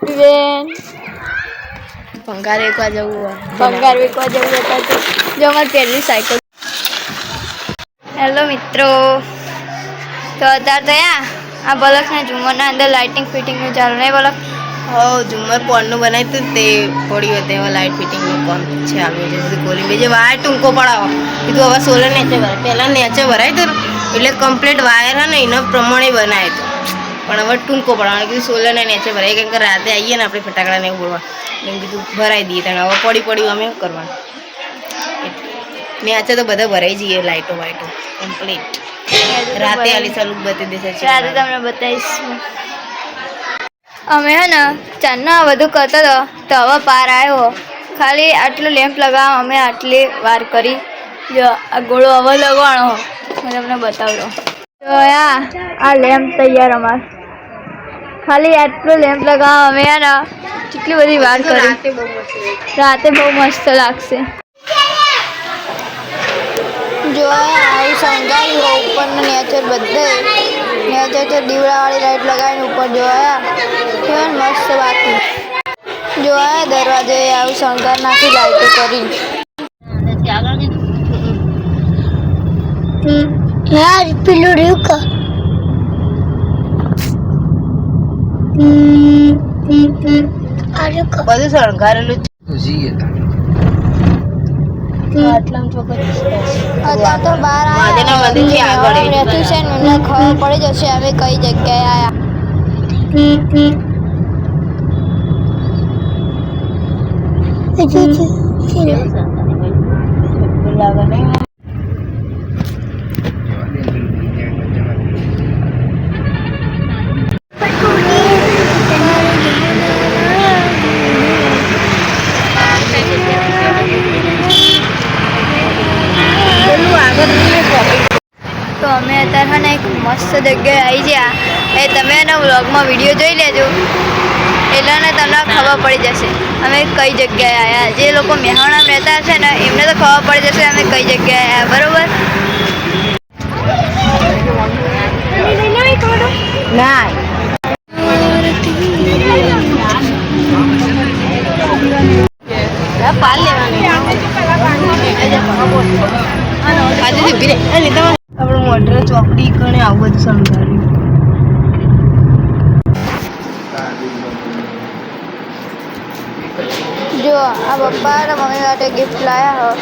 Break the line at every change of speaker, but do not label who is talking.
બેન
ભંગાર વેચવા જવું
ભંગાર વેચવા જવું હતા તો જો અમારી પહેલી સાયકલ. હેલો મિત્રો, તો અત્યારે તયા આ બલકના ઝુમરના અંદર લાઇટિંગ ફિટિંગનું ચાલુ નહીં બલક?
ઝુમર પોળનું બનાવ્યું હતું તે પડ્યું હતું એમાં લાઇટ ફિટિંગનું કામ છે આવ્યું છે ગોલી બીજે વાયર ટૂંકો પડાવો કીધું હવે સોલર નેચે ભરાય પહેલાં નેચે ભરાય હતું એટલે કમ્પ્લીટ વાયર હે ને એના પ્રમાણે બનાવ્યું હતું પણ હવે ટૂંકો પડાવવાનો કીધું સોલરને નેચે ભરાય કેમ કે રાતે આવીએ ને આપણે ફટાકડાને એવું બોલવા એમ કીધું ભરાઈ દઈએ ત્યારે હવે પડ્યું અમે શું કરવાનું નેચે તો બધા ભરાઈ જઈએ લાઇટો વાઇટો કમ્પ્લીટ રાતે આલી ચાલુ બતાવી દેશે
રાતે તમને બતાવીશું. અમે હે ને ચાંદના બધું કરતો હતો તો હવે પાર આવ્યો ખાલી આટલો લેમ્પ લગાવવા અમે આટલી વાર કરી. જો આ ગોળો હવે લગાવવાનો હું તમને બતાવડો. તો આ લેમ્પ તૈયાર અમાર ખાલી આટલો લેમ્પ લગાવવા અમે હે ને કેટલી બધી વાર કરી. રાતે બહુ મસ્ત લાગશે. જો આવું શણગારી હોય ઉપરનો નેચર બધે નેચર તો દીવડાવાળી લાઈટ લગાવીને ઉપર જોયા કેવું મસ્ત બાકી જોયા દરવાજે આવું શણગાર નાખી લાઈટો કરી. યાર પેલું રહ્યું કા
બધું શણગારેલું
અત્યારે તો બહાર રહેતું છે ને એમને ખબર પડી જશે અમે કઈ જગ્યાએ આવ્યા. તો અમે અત્યારે ને એક મસ્ત જગ્યાએ આવી ગયા એ તમે એના વ્લોગમાં વિડીયો જોઈ લેજો એટલે ને તમને ખબર પડી જશે અમે કઈ જગ્યાએ આવ્યા. જે લોકો મહેણામાં રહેતા હશે ને એમને તો ખબર પડી જશે અમે કઈ જગ્યાએ આવ્યા. બરોબર
ના પાલ લેવાની આપણે મોઢે ચોકડી કણે આવું બધું શણગાર્યું.
જો આ પપ્પા મમ્મી માટે ગિફ્ટ લાવ્યા